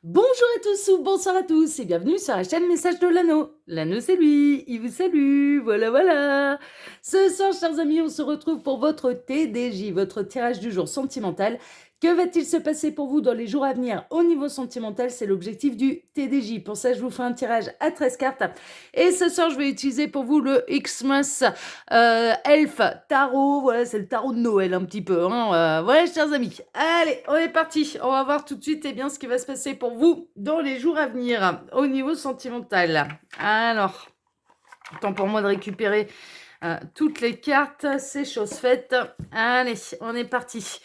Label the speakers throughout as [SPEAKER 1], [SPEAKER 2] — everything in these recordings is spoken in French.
[SPEAKER 1] Bonjour à tous ou bonsoir à tous et bienvenue sur la chaîne Message de l'Anneau. L'Anneau c'est lui, il vous salue, voilà voilà. Ce soir chers amis, on se retrouve pour votre TDJ, votre tirage du jour sentimental. Que va-t-il se passer pour vous dans les jours à venir au niveau sentimental? C'est l'objectif du TDJ. Pour ça, je vous fais un tirage à 13 cartes. Et ce soir, je vais utiliser pour vous le Xmas Elf Tarot. Voilà, c'est le tarot de Noël un petit peu. Voilà, chers amis. Allez, on est parti. On va voir tout de suite ce qui va se passer pour vous dans les jours à venir au niveau sentimental. Alors, temps pour moi de récupérer toutes les cartes. C'est chose faite. Allez, on est parti.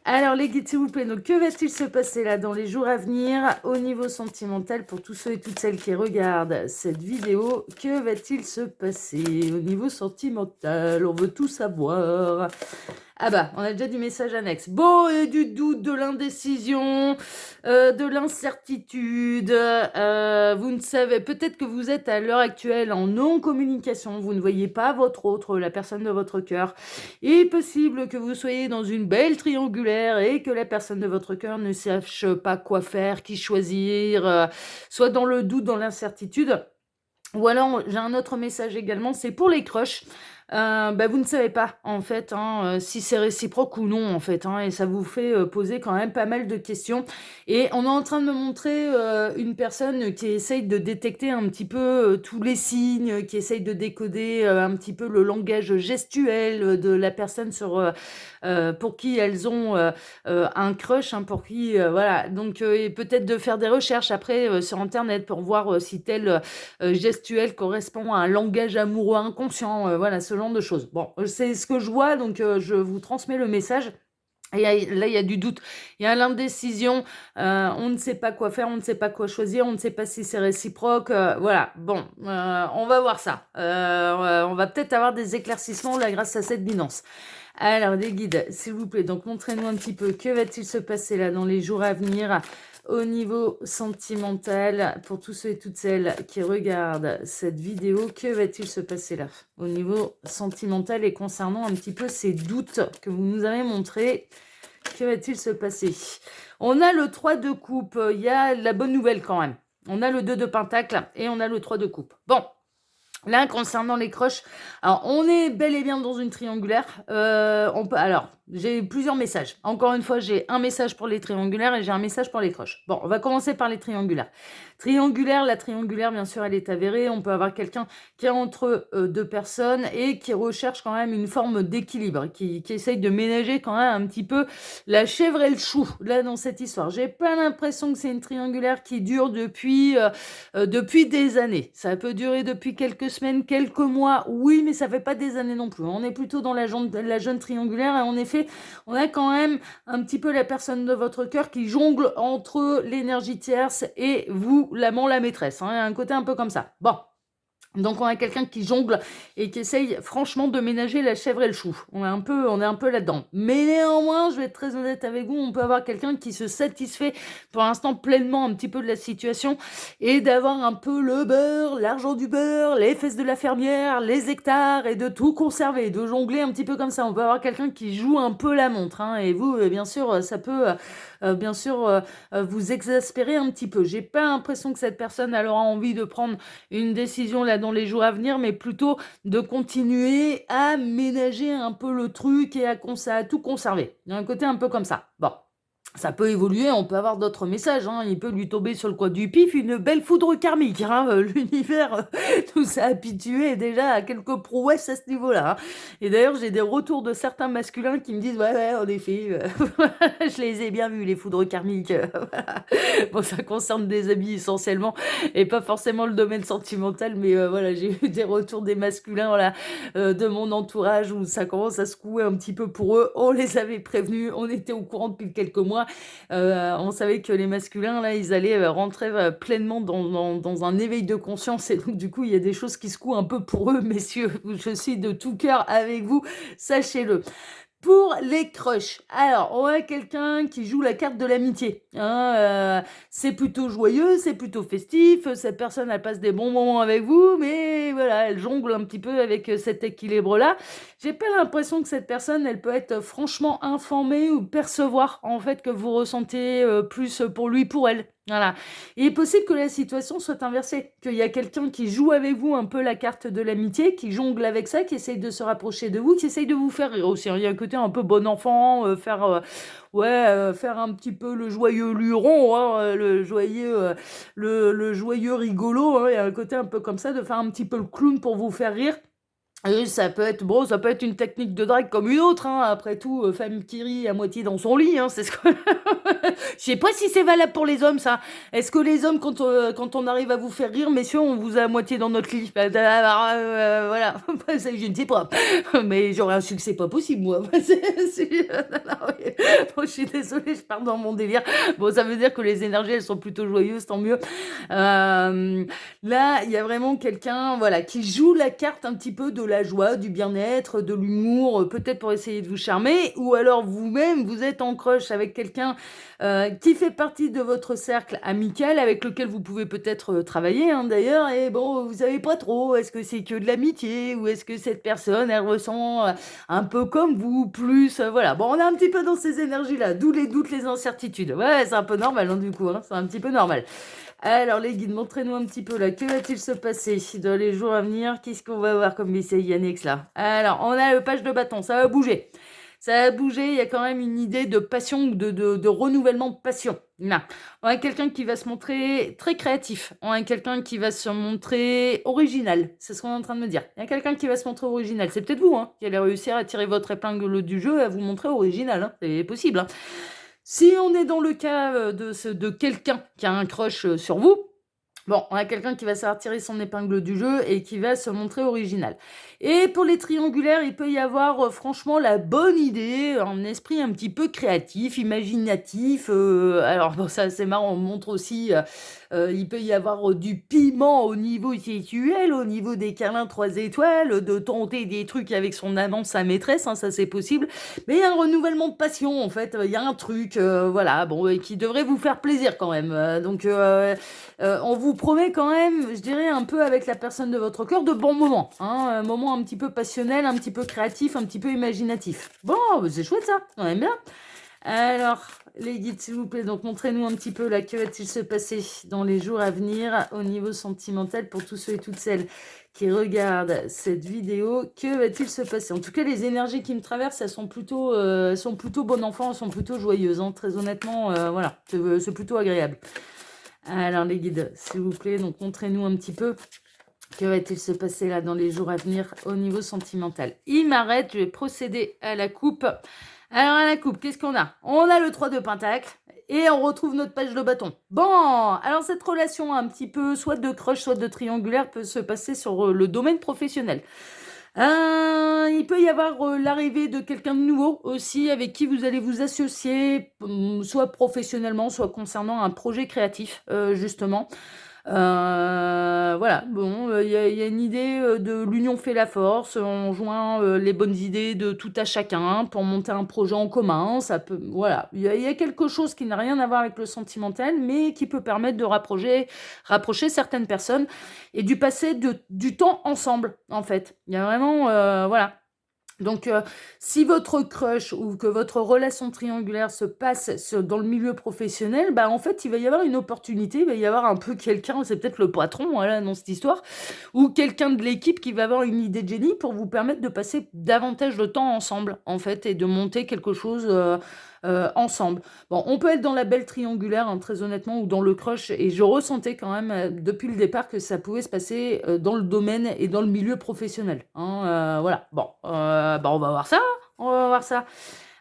[SPEAKER 1] Alors les guides, s'il vous plaît, donc que va-t-il se passer là dans les jours à venir au niveau sentimental pour tous ceux et toutes celles qui regardent cette vidéo? Que va-t-il se passer au niveau sentimental? On veut tout savoir. Ah bah, on a déjà du message annexe. Bon, et du doute, de l'indécision, de l'incertitude. Vous ne savez, peut-être que vous êtes à l'heure actuelle en non-communication. Vous ne voyez pas votre autre, la personne de votre cœur. Il est possible que vous soyez dans une belle triangulaire et que la personne de votre cœur ne sache pas quoi faire, qui choisir, soit dans le doute, dans l'incertitude. Ou alors, j'ai un autre message également, c'est pour les crushs. Vous ne savez pas, en fait, si c'est réciproque ou non, en fait, et ça vous fait poser quand même pas mal de questions. Et on est en train de me montrer une personne qui essaye de détecter un petit peu tous les signes, qui essaye de décoder un petit peu le langage gestuel de la personne pour qui elles ont un crush, pour qui, voilà. Donc, et peut-être de faire des recherches après sur Internet pour voir si tel gestuel correspond à un langage amoureux inconscient, voilà, ce genre de choses. Bon, c'est ce que je vois, donc je vous transmets le message. Et là, il y a du doute, il y a l'indécision, on ne sait pas quoi faire, on ne sait pas quoi choisir, on ne sait pas si c'est réciproque, voilà. Bon, on va voir ça. On va peut-être avoir des éclaircissements là grâce à cette binance. Alors, les guides, s'il vous plaît, donc montrez-nous un petit peu que va-t-il se passer là dans les jours à venir au niveau sentimental pour tous ceux et toutes celles qui regardent cette vidéo. Que va-t-il se passer là au niveau sentimental et concernant un petit peu ces doutes que vous nous avez montrés? Que va-t-il se passer? On a le 3 de coupe, il y a la bonne nouvelle quand même. On a le 2 de pentacle et on a le 3 de coupe. Bon, là, concernant les croches, alors on est bel et bien dans une triangulaire. Alors, j'ai plusieurs messages. Encore une fois, j'ai un message pour les triangulaires et j'ai un message pour les croches. Bon, on va commencer par les triangulaires. La triangulaire, bien sûr, elle est avérée. On peut avoir quelqu'un qui est entre deux personnes et qui recherche quand même une forme d'équilibre, qui essaye de ménager quand même un petit peu la chèvre et le chou, là, dans cette histoire. J'ai pas l'impression que c'est une triangulaire qui dure depuis des années. Ça peut durer depuis quelques semaines, quelques mois, oui, mais ça fait pas des années non plus. On est plutôt dans la jeune triangulaire et en effet, on a quand même un petit peu la personne de votre cœur qui jongle entre l'énergie tierce et vous, l'amant, la maîtresse. Un côté un peu comme ça. Bon. Donc on a quelqu'un qui jongle et qui essaye franchement de ménager la chèvre et le chou. On est un peu là-dedans. Mais néanmoins, je vais être très honnête avec vous, on peut avoir quelqu'un qui se satisfait pour l'instant pleinement un petit peu de la situation et d'avoir un peu le beurre, l'argent du beurre, les fesses de la fermière, les hectares et de tout conserver, de jongler un petit peu comme ça. On peut avoir quelqu'un qui joue un peu la montre. Et vous, bien sûr, ça peut bien sûr vous exaspérer un petit peu. J'ai pas l'impression que cette personne elle aura envie de prendre une décision là dans les jours à venir, mais plutôt de continuer à ménager un peu le truc et à tout conserver. Il y a un côté un peu comme ça. Bon. Ça peut évoluer, on peut avoir d'autres messages, il peut lui tomber sur le coin du pif une belle foudre karmique. L'univers nous a habitués déjà à quelques prouesses à ce niveau-là. Et d'ailleurs, j'ai des retours de certains masculins qui me disent ouais, en effet, je les ai bien vus, les foudres karmiques. Voilà. Bon, ça concerne des amis essentiellement et pas forcément le domaine sentimental, mais voilà, j'ai eu des retours des masculins, voilà, de mon entourage où ça commence à secouer un petit peu pour eux. On les avait prévenus, on était au courant depuis quelques mois. On savait que les masculins, là, ils allaient rentrer pleinement dans un éveil de conscience et donc du coup, il y a des choses qui secouent un peu pour eux, messieurs. Je suis de tout cœur avec vous, sachez-le. Pour les crushs, alors on a quelqu'un qui joue la carte de l'amitié. C'est plutôt joyeux, c'est plutôt festif. Cette personne, elle passe des bons moments avec vous, mais voilà, elle jongle un petit peu avec cet équilibre-là. J'ai pas l'impression que cette personne, elle peut être franchement informée ou percevoir en fait que vous ressentez plus pour lui, pour elle. Voilà. Il est possible que la situation soit inversée, qu'il y a quelqu'un qui joue avec vous un peu la carte de l'amitié, qui jongle avec ça, qui essaye de se rapprocher de vous, qui essaye de vous faire rire aussi, hein. Il y a un côté un peu bon enfant, faire un petit peu le joyeux luron, hein, le joyeux rigolo, hein. Il y a un côté un peu comme ça, de faire un petit peu le clown pour vous faire rire. Et ça peut être bon, ça peut être une technique de drague comme une autre, hein. Après tout, femme qui rit à moitié dans son lit, hein, c'est ce que je sais pas si c'est valable pour les hommes, ça. Est-ce que les hommes, quand on arrive à vous faire rire, messieurs, on vous a à moitié dans notre lit? Voilà, je ne sais pas. Mais j'aurais un succès pas possible, moi. Non, oui. Bon, je suis désolée, je pars dans mon délire. Bon, ça veut dire que les énergies, elles sont plutôt joyeuses, tant mieux. Là, il y a vraiment quelqu'un, voilà, qui joue la carte un petit peu de la joie, du bien-être, de l'humour, peut-être pour essayer de vous charmer, ou alors vous-même, vous êtes en crush avec quelqu'un qui fait partie de votre cercle amical, avec lequel vous pouvez peut-être travailler, hein, d'ailleurs, et bon, vous savez pas trop, est-ce que c'est que de l'amitié, ou est-ce que cette personne, elle ressent un peu comme vous, plus, voilà. Bon, on est un petit peu dans ces énergies-là, d'où les doutes, les incertitudes. Ouais, c'est un peu normal, hein, du coup, hein, c'est un petit peu normal. Alors les guides, montrez-nous un petit peu là, que va-t-il se passer dans les jours à venir? Qu'est-ce qu'on va avoir comme message Yannick là? Alors, on a le page de bâton, ça va bouger. Ça va bouger, il y a quand même une idée de passion ou de renouvellement de passion. Là. On a quelqu'un qui va se montrer très créatif. On a quelqu'un qui va se montrer original. C'est ce qu'on est en train de me dire. Il y a quelqu'un qui va se montrer original. C'est peut-être vous, hein, qui allez réussir à tirer votre épingle du jeu et à vous montrer original. Hein. C'est possible. Hein. Si on est dans le cas de quelqu'un qui a un crush sur vous, bon, on a quelqu'un qui va savoir tirer son épingle du jeu et qui va se montrer original. Et pour les triangulaires, il peut y avoir franchement la bonne idée, un esprit un petit peu créatif, imaginatif. Alors bon, ça c'est marrant, on montre aussi, il peut y avoir du piment au niveau sexuel, au niveau des câlins 3 étoiles, de tenter des trucs avec son amant, sa maîtresse, hein, ça c'est possible. Mais il y a un renouvellement de passion en fait, il y a un truc, voilà, bon, et qui devrait vous faire plaisir quand même. On vous promet quand même, je dirais un peu avec la personne de votre cœur, de bons moments. Hein, un moment un petit peu passionnel, un petit peu créatif, un petit peu imaginatif. Bon, c'est chouette ça, on aime bien. Alors, les guides, s'il vous plaît, donc montrez-nous un petit peu là, que va-t-il se passer dans les jours à venir au niveau sentimental pour tous ceux et toutes celles qui regardent cette vidéo. Que va-t-il se passer? En tout cas, les énergies qui me traversent, elles sont plutôt bon enfant, elles sont plutôt joyeuses. Hein, très honnêtement, voilà, c'est plutôt agréable. Alors les guides, s'il vous plaît, donc montrez-nous un petit peu que va-t-il se passer là dans les jours à venir au niveau sentimental. Il m'arrête, je vais procéder à la coupe. Alors à la coupe, qu'est-ce qu'on a? On a le 3 de pentacle et on retrouve notre page de bâton. Bon, alors cette relation un petit peu soit de crush, soit de triangulaire peut se passer sur le domaine professionnel. Il peut y avoir l'arrivée de quelqu'un de nouveau aussi avec qui vous allez vous associer, soit professionnellement, soit concernant un projet créatif, justement. Voilà, bon, il y a une idée de l'union fait la force, on joint les bonnes idées de tout à chacun pour monter un projet en commun. Ça peut, voilà, il y a quelque chose qui n'a rien à voir avec le sentimental, mais qui peut permettre de rapprocher certaines personnes et du passer du temps ensemble, en fait. Il y a vraiment, voilà. Donc, si votre crush ou que votre relation triangulaire se passe dans le milieu professionnel, bah, en fait, il va y avoir une opportunité, il va y avoir un peu quelqu'un, c'est peut-être le patron, voilà, dans cette histoire, ou quelqu'un de l'équipe qui va avoir une idée de génie pour vous permettre de passer davantage de temps ensemble, en fait, et de monter quelque chose ensemble. Bon, on peut être dans la belle triangulaire, hein, très honnêtement, ou dans le crush, et je ressentais quand même, depuis le départ, que ça pouvait se passer dans le domaine et dans le milieu professionnel. Hein, voilà, bon, bah, on va voir ça, hein, on va voir ça.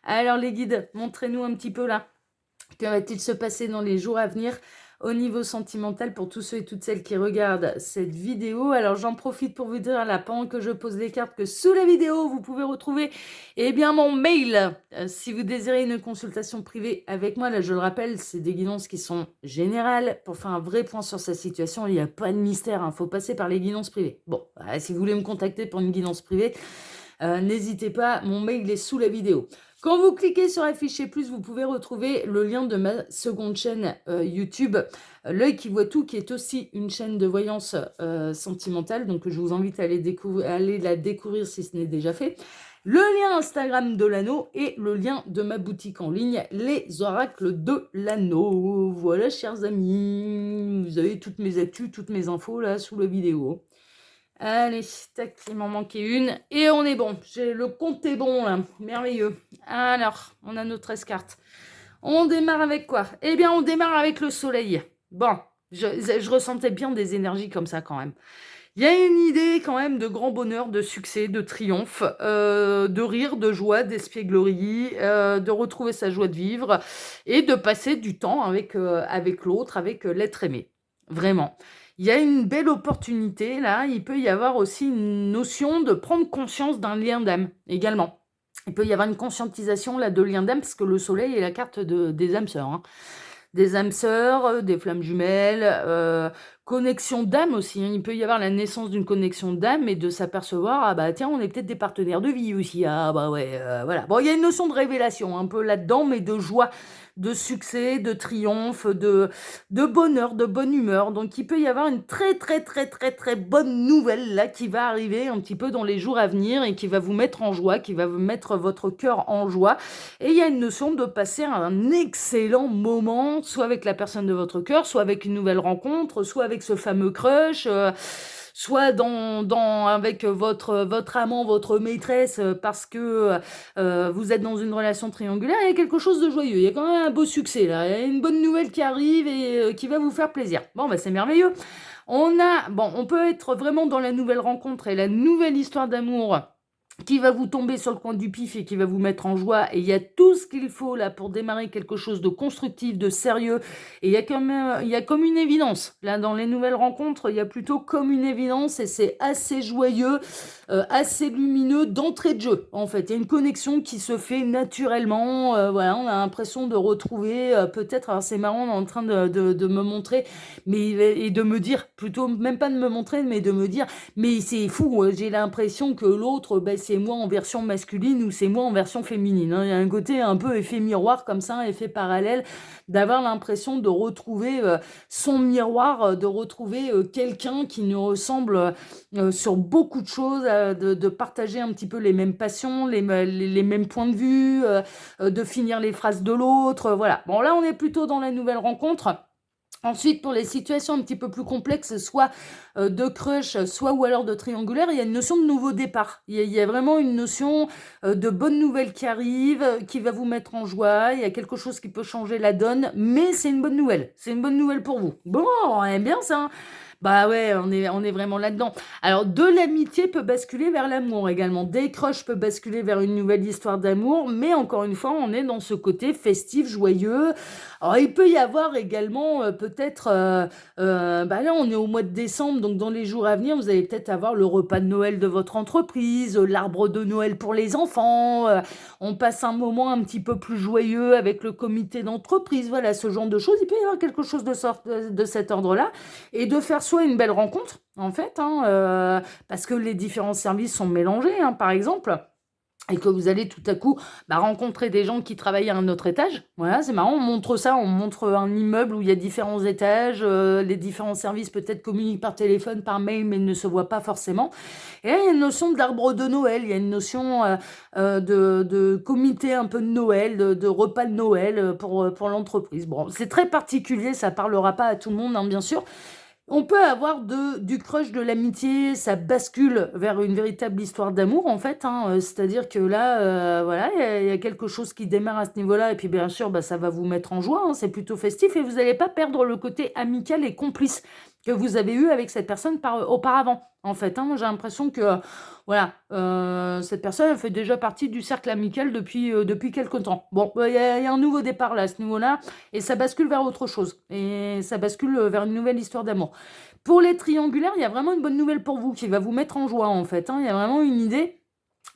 [SPEAKER 1] Alors les guides, montrez-nous un petit peu là. Que va-t-il se passer dans les jours à venir au niveau sentimental pour tous ceux et toutes celles qui regardent cette vidéo? Alors j'en profite pour vous dire là, pendant que je pose les cartes, que sous la vidéo, vous pouvez retrouver bien, mon mail. Si vous désirez une consultation privée avec moi, là je le rappelle, c'est des guidances qui sont générales. Pour faire un vrai point sur sa situation, il n'y a pas de mystère, il faut passer par les guidances privées. Bon, si vous voulez me contacter pour une guidance privée, n'hésitez pas, mon mail est sous la vidéo. Quand vous cliquez sur afficher plus, vous pouvez retrouver le lien de ma seconde chaîne YouTube, L'œil qui voit tout, qui est aussi une chaîne de voyance sentimentale. Donc je vous invite à aller la découvrir si ce n'est déjà fait. le lien Instagram de l'anneau et le lien de ma boutique en ligne, les oracles de l'anneau. Voilà, chers amis, vous avez toutes mes actus, toutes mes infos là sous la vidéo. Allez, tac, il m'en manquait une. Et on est bon. Le compte est bon, là. Merveilleux. Alors, on a nos 13 cartes. On démarre avec quoi? Eh bien, on démarre avec le soleil. Bon, je ressentais bien des énergies comme ça, quand même. Il y a une idée, quand même, de grand bonheur, de succès, de triomphe, de rire, de joie, d'espièglerie, de retrouver sa joie de vivre et de passer du temps avec l'autre, avec l'être aimé. Vraiment. Il y a une belle opportunité, là. Il peut y avoir aussi une notion de prendre conscience d'un lien d'âme, également. Il peut y avoir une conscientisation, là, de lien d'âme, parce que le soleil est la carte des âmes sœurs, hein. Des âmes sœurs, des flammes jumelles, connexion d'âme aussi, hein. Il peut y avoir la naissance d'une connexion d'âme et de s'apercevoir, ah bah tiens, on est peut-être des partenaires de vie aussi, ah bah ouais, voilà. Bon, il y a une notion de révélation un peu là-dedans, mais de joie, de succès, de triomphe, de bonheur, de bonne humeur. Donc il peut y avoir une très très très très très bonne nouvelle là qui va arriver un petit peu dans les jours à venir et qui va vous mettre en joie, qui va vous mettre votre cœur en joie. Et il y a une notion de passer un excellent moment, soit avec la personne de votre cœur, soit avec une nouvelle rencontre, soit avec ce fameux crush, soit avec votre amant, votre maîtresse, parce que vous êtes dans une relation triangulaire. Il y a quelque chose de joyeux, il y a quand même un beau succès là, il y a une bonne nouvelle qui arrive et qui va vous faire plaisir. Bon, bah c'est merveilleux. On peut être vraiment dans la nouvelle rencontre et la nouvelle histoire d'amour qui va vous tomber sur le coin du pif et qui va vous mettre en joie. Et il y a tout ce qu'il faut là pour démarrer quelque chose de constructif, de sérieux. Et il y a comme une évidence. Là, dans les nouvelles rencontres, il y a plutôt comme une évidence et c'est assez joyeux, assez lumineux d'entrée de jeu. En fait, il y a une connexion qui se fait naturellement. Voilà, on a l'impression de retrouver peut-être, alors c'est marrant, on est en train de me montrer, et de me dire, plutôt même pas de me montrer, mais de me dire, mais c'est fou, j'ai l'impression que l'autre, c'est moi en version masculine ou c'est moi en version féminine, hein. Il y a un côté un peu effet miroir comme ça, effet parallèle, d'avoir l'impression de retrouver son miroir, de retrouver quelqu'un qui nous ressemble sur beaucoup de choses, de partager un petit peu les mêmes passions, les mêmes points de vue, de finir les phrases de l'autre, voilà. Bon, là, on est plutôt dans la nouvelle rencontre. Ensuite, pour les situations un petit peu plus complexes, soit de crush, soit ou alors de triangulaire, il y a une notion de nouveau départ. Il y a vraiment une notion de bonne nouvelle qui arrive, qui va vous mettre en joie. Il y a quelque chose qui peut changer la donne, mais c'est une bonne nouvelle. C'est une bonne nouvelle pour vous. Bon, on aime bien ça, hein. Bah ouais, on est vraiment là-dedans. Alors, de l'amitié peut basculer vers l'amour également. Des crushs peut basculer vers une nouvelle histoire d'amour, mais encore une fois, on est dans ce côté festif, joyeux. Alors, il peut y avoir également peut-être, là, on est au mois de décembre, donc dans les jours à venir, vous allez peut-être avoir le repas de Noël de votre entreprise, l'arbre de Noël pour les enfants. On passe un moment un petit peu plus joyeux avec le comité d'entreprise. Voilà, ce genre de choses. Il peut y avoir quelque chose de cet ordre-là. Et de faire soit une belle rencontre, en fait, hein, parce que les différents services sont mélangés, hein, par exemple, et que vous allez tout à coup rencontrer des gens qui travaillent à un autre étage. Voilà, c'est marrant, on montre ça, on montre un immeuble où il y a différents étages, les différents services peut-être communiquent par téléphone, par mail, mais ne se voient pas forcément. Et là, il y a une notion d'arbre de Noël, il y a une notion de comité un peu de Noël, de repas de Noël pour l'entreprise. Bon, c'est très particulier, ça parlera pas à tout le monde, hein, bien sûr. On peut avoir du crush, de l'amitié, ça bascule vers une véritable histoire d'amour, en fait, hein. C'est-à-dire que là, voilà, il y a quelque chose qui démarre à ce niveau-là, et puis bien sûr, ça va vous mettre en joie, hein, c'est plutôt festif, et vous n'allez pas perdre le côté amical et complice que vous avez eu avec cette personne auparavant, en fait, hein. Moi, j'ai l'impression que, voilà, cette personne elle fait déjà partie du cercle amical depuis quelque temps. Bon, il y a un nouveau départ là, à ce niveau-là, et ça bascule vers autre chose, et ça bascule vers une nouvelle histoire d'amour. Pour les triangulaires, il y a vraiment une bonne nouvelle pour vous qui va vous mettre en joie, en fait, hein. Il y a vraiment une idée.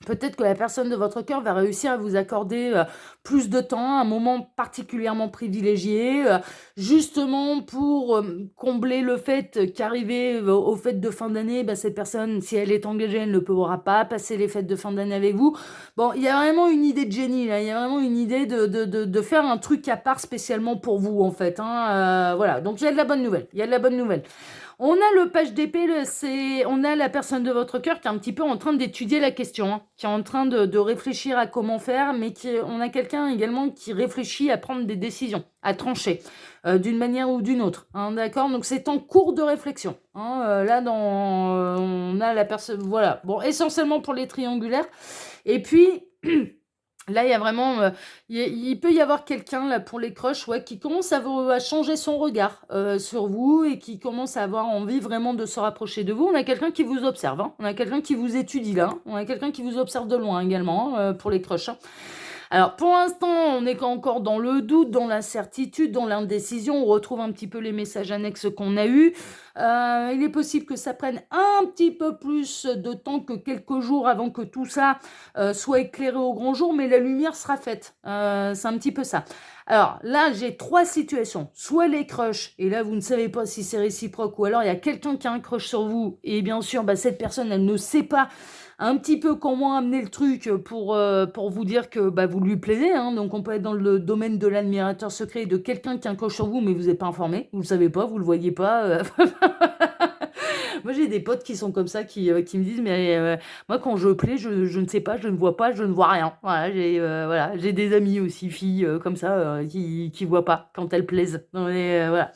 [SPEAKER 1] Peut-être que la personne de votre cœur va réussir à vous accorder plus de temps, un moment particulièrement privilégié, justement pour combler le fait qu'arriver aux fêtes de fin d'année, cette personne, si elle est engagée, elle ne pourra pas passer les fêtes de fin d'année avec vous. Bon, il y a vraiment une idée de génie, là. Il y a vraiment une idée de faire un truc à part spécialement pour vous, en fait, hein. Voilà, donc il y a de la bonne nouvelle. Il y a de la bonne nouvelle. On a le page d'épée, on a la personne de votre cœur qui est un petit peu en train d'étudier la question, hein, qui est en train de réfléchir à comment faire, mais on a quelqu'un également qui réfléchit à prendre des décisions, à trancher, d'une manière ou d'une autre, hein, d'accord? Donc c'est en cours de réflexion, hein, là, on a la personne, voilà. Bon, essentiellement pour les triangulaires. Et puis, là, il y a vraiment, il peut y avoir quelqu'un là pour les crushs, ouais, qui commence à changer son regard sur vous et qui commence à avoir envie vraiment de se rapprocher de vous. On a quelqu'un qui vous observe, hein. On a quelqu'un qui vous étudie là, hein. On a quelqu'un qui vous observe de loin également, hein, pour les crushs, hein. Alors, pour l'instant, on est encore dans le doute, dans l'incertitude, dans l'indécision. On retrouve un petit peu les messages annexes qu'on a eus. Il est possible que ça prenne un petit peu plus de temps que quelques jours avant que tout ça soit éclairé au grand jour, mais la lumière sera faite. C'est un petit peu ça. Alors là, j'ai 3 situations. Soit les crushs, et là, vous ne savez pas si c'est réciproque, ou alors il y a quelqu'un qui a un crush sur vous, et bien sûr, cette personne, elle ne sait pas un petit peu comment amener le truc pour vous dire que vous lui plaisez, hein. Donc on peut être dans le domaine de l'admirateur secret de quelqu'un qui a un crush sur vous, mais vous n'êtes pas informé, vous le savez pas, vous le voyez pas. Moi j'ai des potes qui sont comme ça, qui me disent mais moi quand je plais, je ne sais pas, je ne vois pas, je ne vois rien. Voilà, j'ai des amis aussi, filles comme ça, qui voient pas quand elles plaisent. Non, mais, voilà.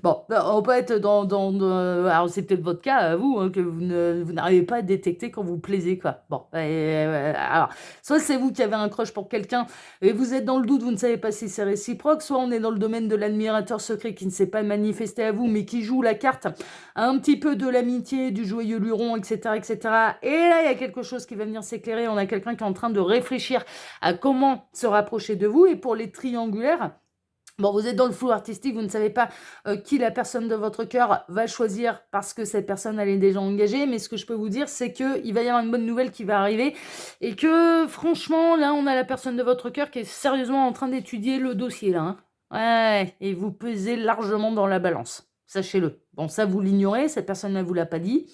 [SPEAKER 1] Bon, on peut être alors c'est peut-être votre cas, à vous, hein, que vous n'arrivez pas à détecter quand vous plaisez, quoi. Bon, alors, soit c'est vous qui avez un crush pour quelqu'un et vous êtes dans le doute, vous ne savez pas si c'est réciproque, soit on est dans le domaine de l'admirateur secret qui ne s'est pas manifesté à vous, mais qui joue la carte un petit peu de l'amitié, du joyeux luron, etc., etc. Et là, il y a quelque chose qui va venir s'éclairer. On a quelqu'un qui est en train de réfléchir à comment se rapprocher de vous. Et pour les triangulaires, bon, vous êtes dans le flou artistique, vous ne savez pas qui la personne de votre cœur va choisir parce que cette personne, elle est déjà engagée. Mais ce que je peux vous dire, c'est qu'il va y avoir une bonne nouvelle qui va arriver et que, franchement, là, on a la personne de votre cœur qui est sérieusement en train d'étudier le dossier, là, hein. Ouais, et vous pesez largement dans la balance. Sachez-le. Bon, ça, vous l'ignorez, cette personne ne vous l'a pas dit.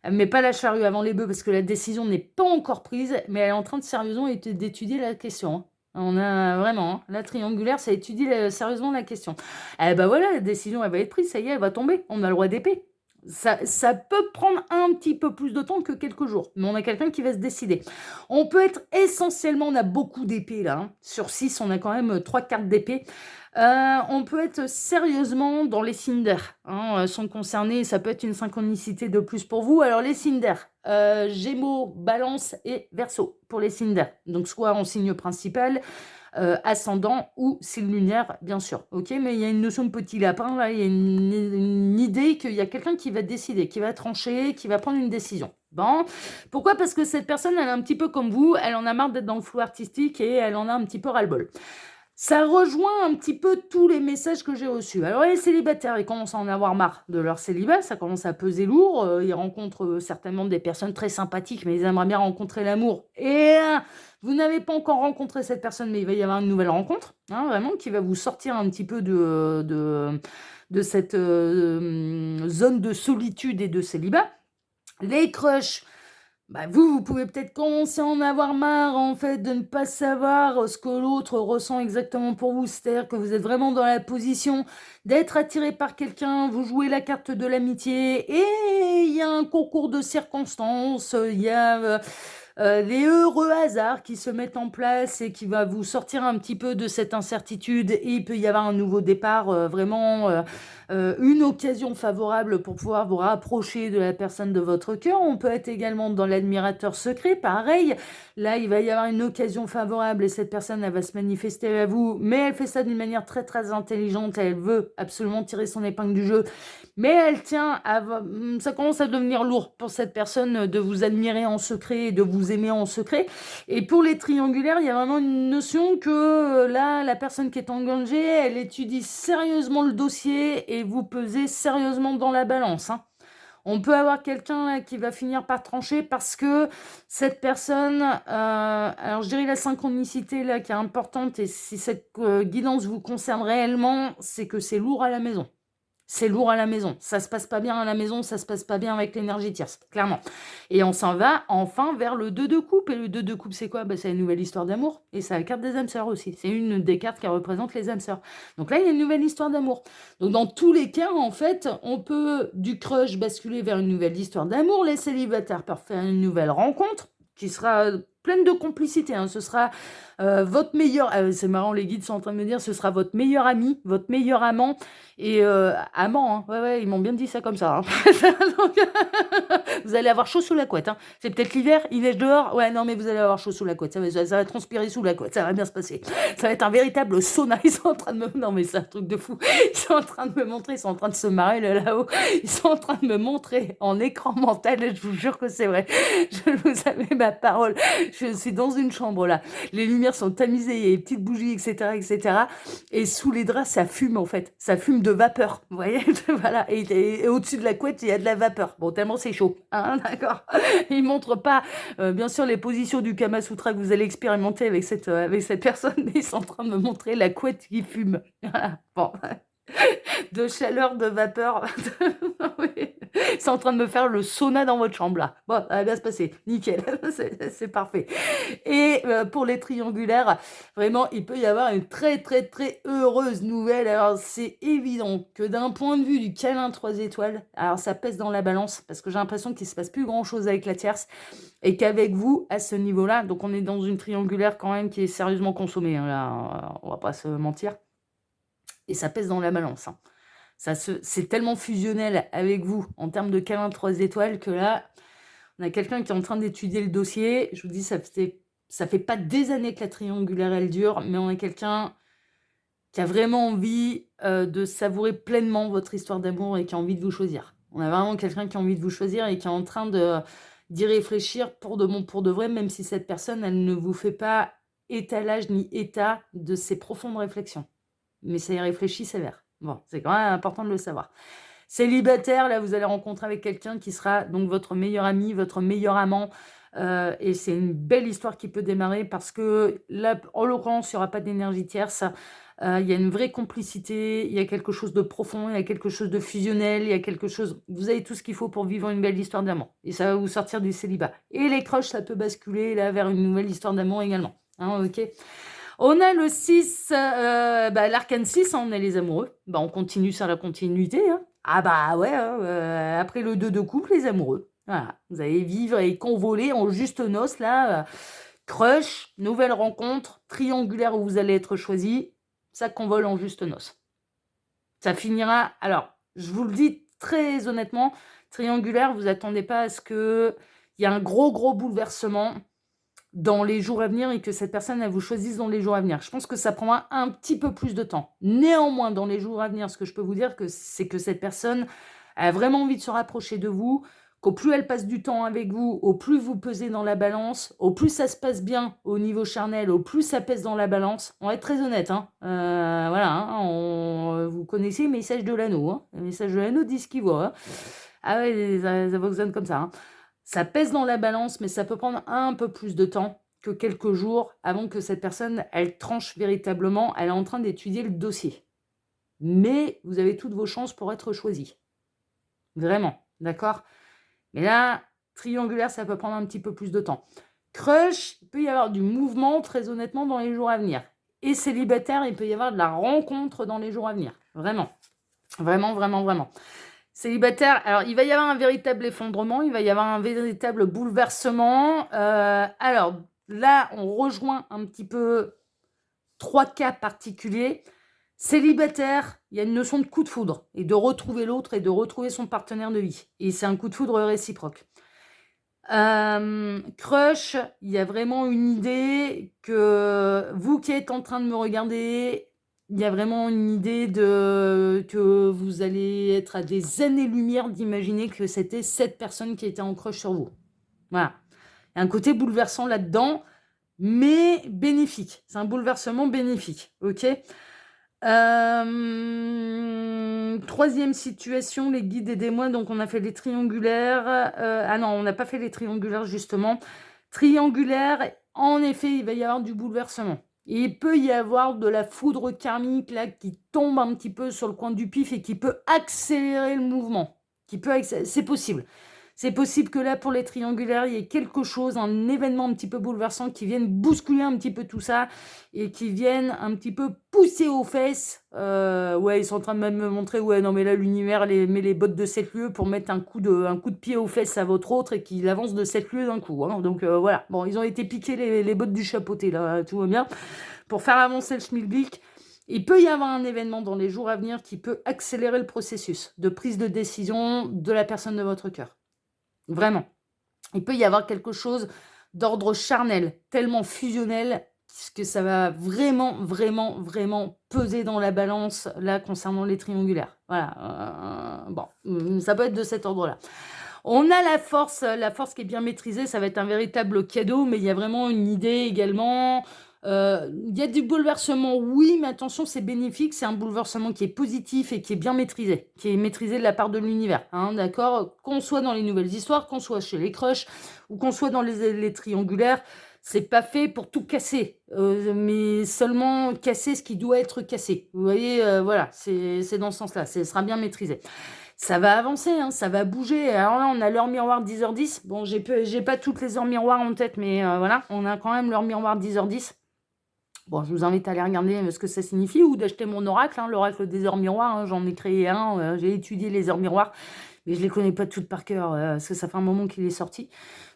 [SPEAKER 1] Mais pas la charrue avant les bœufs parce que la décision n'est pas encore prise, mais elle est en train de sérieusement d'étudier la question, hein. On a vraiment, hein, la triangulaire, ça étudie sérieusement la question. Eh ben voilà, la décision, elle va être prise, ça y est, elle va tomber. On a le roi d'épée. Ça peut prendre un petit peu plus de temps que quelques jours, mais on a quelqu'un qui va se décider. On peut être essentiellement, on a beaucoup d'épées là, hein. Sur 6, on a quand même 3 cartes d'épée. On peut être sérieusement dans les Cinder, hein, sont concernés, ça peut être une synchronicité de plus pour vous. Alors les Cinder, Gémeaux, Balance et Verseau pour les Cinder. Donc soit en signe principal, ascendant ou signe lunaire, bien sûr. Ok, mais il y a une notion de petit lapin, là, il y a une idée qu'il y a quelqu'un qui va décider, qui va trancher, qui va prendre une décision. Bon, pourquoi? Parce que cette personne, elle est un petit peu comme vous, elle en a marre d'être dans le flou artistique et elle en a un petit peu ras-le-bol. Ça rejoint un petit peu tous les messages que j'ai reçus. Alors les célibataires, ils commencent à en avoir marre de leur célibat, ça commence à peser lourd, ils rencontrent certainement des personnes très sympathiques, mais ils aimeraient bien rencontrer l'amour. Et vous n'avez pas encore rencontré cette personne, mais il va y avoir une nouvelle rencontre, hein, vraiment, qui va vous sortir un petit peu de cette zone de solitude et de célibat. Les crushs, vous pouvez peut-être commencer à en avoir marre, en fait, de ne pas savoir ce que l'autre ressent exactement pour vous. C'est-à-dire que vous êtes vraiment dans la position d'être attiré par quelqu'un, vous jouez la carte de l'amitié, et il y a un concours de circonstances, il y a des heureux hasards qui se mettent en place et qui va vous sortir un petit peu de cette incertitude, et il peut y avoir un nouveau départ, vraiment une occasion favorable pour pouvoir vous rapprocher de la personne de votre cœur. On peut être également dans l'admirateur secret, pareil. Là, il va y avoir une occasion favorable et cette personne, elle va se manifester à vous, mais elle fait ça d'une manière très très intelligente. Elle veut absolument tirer son épingle du jeu, mais elle tient à... Ça commence à devenir lourd pour cette personne de vous admirer en secret et de vous aimer en secret. Et pour les triangulaires, il y a vraiment une notion que là, la personne qui est engagée, elle étudie sérieusement le dossier et vous pesez sérieusement dans la balance, hein. On peut avoir quelqu'un là, qui va finir par trancher parce que cette personne, alors je dirais la synchronicité là qui est importante, et si cette guidance vous concerne réellement, c'est que c'est lourd à la maison. C'est lourd à la maison. Ça se passe pas bien à la maison, ça se passe pas bien avec l'énergie tierce, clairement. Et on s'en va enfin vers le 2 de coupe. Et le 2 de coupe, c'est quoi? C'est une nouvelle histoire d'amour. Et c'est la carte des âmes sœurs aussi. C'est une des cartes qui représente les âmes sœurs. Donc là, il y a une nouvelle histoire d'amour. Donc dans tous les cas, en fait, on peut du crush basculer vers une nouvelle histoire d'amour. Les célibataires peuvent faire une nouvelle rencontre qui sera pleine de complicité. Ce sera votre meilleur... c'est marrant, les guides sont en train de me dire, ce sera votre meilleur ami, votre meilleur amant. Et amant, ouais, ils m'ont bien dit ça comme ça. Donc, vous allez avoir chaud sous la couette. C'est peut-être l'hiver, il neige dehors. Ouais, non, mais vous allez avoir chaud sous la couette. Ça va transpirer sous la couette, ça va bien se passer. Ça va être un véritable sauna. Ils sont en train de me... Non, mais c'est un truc de fou. Ils sont en train de me montrer, ils sont en train de se marrer là-haut. Ils sont en train de me montrer en écran mental, et je vous jure que c'est vrai. Je vous avais ma parole. Je suis dans une chambre là. Les lumières sont tamisées, il y a des petites bougies, etc., etc. Et sous les draps, ça fume en fait. Ça fume de vapeur, vous voyez. Voilà. Et au-dessus de la couette, il y a de la vapeur. Bon, tellement c'est chaud, d'accord. Il montre pas, bien sûr, les positions du Kama Sutra que vous allez expérimenter avec cette personne, mais ils sont en train de me montrer la couette qui fume. Voilà. Bon. De chaleur, de vapeur. Oui. Ils sont en train de me faire le sauna dans votre chambre, là. Bon, ça va bien se passer. Nickel. C'est parfait. Et pour les triangulaires, vraiment, il peut y avoir une très, très, très heureuse nouvelle. Alors, c'est évident que d'un point de vue du câlin 3 étoiles, alors ça pèse dans la balance, parce que j'ai l'impression qu'il ne se passe plus grand-chose avec la tierce, et qu'avec vous, à ce niveau-là, donc on est dans une triangulaire quand même qui est sérieusement consommée, là, on va pas se mentir. Et ça pèse dans la balance. C'est tellement fusionnel avec vous en termes de câlin 3 étoiles que là, on a quelqu'un qui est en train d'étudier le dossier. Je vous dis, ça fait pas des années que la triangulaire, elle dure, mais on a quelqu'un qui a vraiment envie de savourer pleinement votre histoire d'amour et qui a envie de vous choisir. On a vraiment quelqu'un qui a envie de vous choisir et qui est en train d'y réfléchir pour de bon, pour de vrai, même si cette personne, elle ne vous fait pas étalage ni état de ses profondes réflexions. Mais ça y réfléchit sévère. Bon, c'est quand même important de le savoir. Célibataire, là, vous allez rencontrer avec quelqu'un qui sera donc votre meilleur ami, votre meilleur amant. Et c'est une belle histoire qui peut démarrer parce que là, en l'occurrence, il n'y aura pas d'énergie tierce. Il y a une vraie complicité, il y a quelque chose de profond, il y a quelque chose de fusionnel, il y a quelque chose... Vous avez tout ce qu'il faut pour vivre une belle histoire d'amour. Et ça va vous sortir du célibat. Et les crushs, ça peut basculer là vers une nouvelle histoire d'amour également. Ok. On a le 6, l'arcane 6, on est les amoureux. On continue sur la continuité. Ah bah ouais, après le 2 de couple, les amoureux. Voilà, vous allez vivre et convoler en juste noces, là. Crush, nouvelle rencontre, triangulaire où vous allez être choisi. Ça convole en juste noces. Ça finira... Alors, je vous le dis très honnêtement, triangulaire, vous attendez pas à ce qu'il y ait un gros bouleversement dans les jours à venir et que cette personne, elle vous choisisse dans les jours à venir. Je pense que ça prendra un petit peu plus de temps. Néanmoins, dans les jours à venir, ce que je peux vous dire, c'est que cette personne a vraiment envie de se rapprocher de vous, qu'au plus elle passe du temps avec vous, au plus vous pesez dans la balance, au plus ça se passe bien au niveau charnel, au plus ça pèse dans la balance. On va être très honnête. Voilà, vous connaissez le message de l'anneau. Le message de l'anneau dit ce qu'il voit. Ah ouais, ça fonctionne comme ça. Ça pèse dans la balance, mais ça peut prendre un peu plus de temps que quelques jours avant que cette personne, elle tranche véritablement. Elle est en train d'étudier le dossier. Mais vous avez toutes vos chances pour être choisi. Vraiment, d'accord? Mais là, triangulaire, ça peut prendre un petit peu plus de temps. Crush, il peut y avoir du mouvement, très honnêtement, dans les jours à venir. Et célibataire, il peut y avoir de la rencontre dans les jours à venir. Vraiment. Vraiment. Célibataire, alors il va y avoir un véritable effondrement, il va y avoir un véritable bouleversement. Alors là, on rejoint un petit peu 3 cas particuliers. Célibataire, il y a une notion de coup de foudre et de retrouver l'autre et de retrouver son partenaire de vie. Et c'est un coup de foudre réciproque. Crush, il y a vraiment une idée que vous qui êtes en train de me regarder... Il y a vraiment une idée que vous allez être à des années-lumière d'imaginer que c'était cette personne qui était en crush sur vous. Voilà. Il y a un côté bouleversant là-dedans, mais bénéfique. C'est un bouleversement bénéfique. Ok. Troisième situation, les guides, aidez-moi. Donc, on a fait les triangulaires. Ah non, on n'a pas fait les triangulaires, justement. Triangulaire, en effet, il va y avoir du bouleversement. Il peut y avoir de la foudre karmique là qui tombe un petit peu sur le coin du pif et qui peut accélérer le mouvement. C'est possible. C'est possible que là, pour les triangulaires, il y ait quelque chose, un événement un petit peu bouleversant qui vienne bousculer un petit peu tout ça et qui vienne un petit peu pousser aux fesses. Ouais, ils sont en train de même me montrer, ouais, non, mais là, l'univers met les bottes de 7 lieues pour mettre un coup de pied aux fesses à votre autre et qu'il avance de 7 lieues d'un coup. Hein. Donc voilà, bon, ils ont été piqués les bottes du chapeauté, là, tout va bien. Pour faire avancer le schmilblick, il peut y avoir un événement dans les jours à venir qui peut accélérer le processus de prise de décision de la personne de votre cœur. Vraiment. Il peut y avoir quelque chose d'ordre charnel, tellement fusionnel, que ça va vraiment, vraiment, vraiment peser dans la balance, là, concernant les triangulaires. Voilà. Bon, ça peut être de cet ordre-là. On a la force qui est bien maîtrisée, ça va être un véritable cadeau, mais il y a vraiment une idée également. Il y a du bouleversement, oui, mais attention, c'est bénéfique, c'est un bouleversement qui est positif et qui est bien maîtrisé, qui est maîtrisé de la part de l'univers, hein, d'accord? Qu'on soit dans les nouvelles histoires, qu'on soit chez les crushs, ou qu'on soit dans les triangulaires, c'est pas fait pour tout casser, mais seulement casser ce qui doit être cassé. Vous voyez, voilà, c'est dans ce sens-là, ce sera bien maîtrisé. Ça va avancer, hein, ça va bouger. Alors là, on a l'heure miroir 10h10. Bon, j'ai pas toutes les heures miroirs en tête, mais voilà, on a quand même l'heure miroir 10h10. Bon, je vous invite à aller regarder ce que ça signifie ou d'acheter mon oracle, hein, l'oracle des heures miroirs. Hein, j'en ai créé un, j'ai étudié les heures miroirs, mais je les connais pas toutes par cœur, parce que ça fait un moment qu'il est sorti.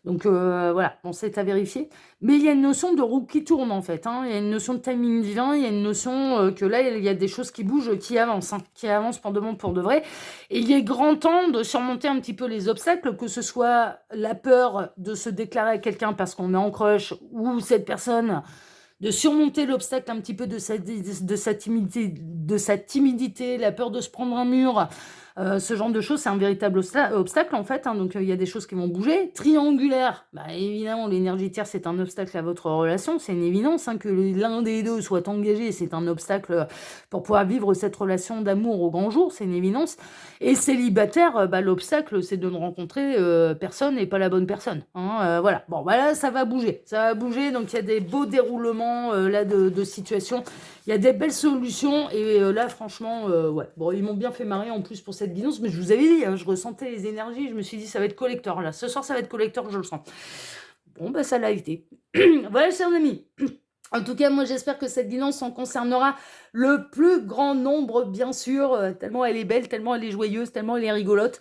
[SPEAKER 1] Donc voilà, bon, c'est à vérifier. Mais il y a une notion de roue qui tourne en fait. Hein, il y a une notion de timing divin, il y a une notion que là, il y a des choses qui bougent, qui avancent, hein, qui avancent pour de vrai. Et il est grand temps de surmonter un petit peu les obstacles, que ce soit la peur de se déclarer à quelqu'un parce qu'on est en crush ou cette personne de surmonter l'obstacle un petit peu de sa timidité, la peur de se prendre un mur, ce genre de choses, c'est un véritable obstacle en fait, hein, donc il y a des choses qui vont bouger. Triangulaire, bah, évidemment, l'énergie tierce, c'est un obstacle à votre relation, c'est une évidence, hein, que l'un des deux soit engagé, c'est un obstacle pour pouvoir vivre cette relation d'amour au grand jour, c'est une évidence. Et célibataire, bah, l'obstacle, c'est de ne rencontrer personne et pas la bonne personne. Hein, voilà. Bon, voilà, ça va bouger. Ça va bouger, donc il y a des beaux déroulements là de situations. Il y a des belles solutions et là, franchement, ouais. Bon, ils m'ont bien fait marrer en plus pour cette guidance, mais je vous avais dit, hein, je ressentais les énergies, je me suis dit, ça va être collector là. Ce soir, ça va être collector, je le sens. Bon, bah, ça l'a été. Voilà, chers amis. En tout cas, moi, j'espère que cette guidance en concernera le plus grand nombre, bien sûr, tellement elle est belle, tellement elle est joyeuse, tellement elle est rigolote.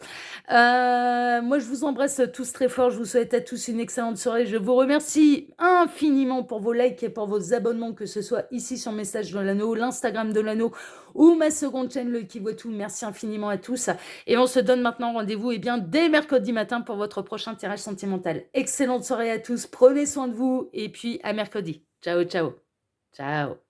[SPEAKER 1] Moi, je vous embrasse tous très fort. Je vous souhaite à tous une excellente soirée. Je vous remercie infiniment pour vos likes et pour vos abonnements, que ce soit ici sur Message de l'Anneau, l'Instagram de l'Anneau ou ma seconde chaîne, le Qui Voit Tout. Merci infiniment à tous. Et on se donne maintenant rendez-vous dès mercredi matin pour votre prochain tirage sentimental. Excellente soirée à tous. Prenez soin de vous et puis à mercredi. Ciao, ciao. Ciao.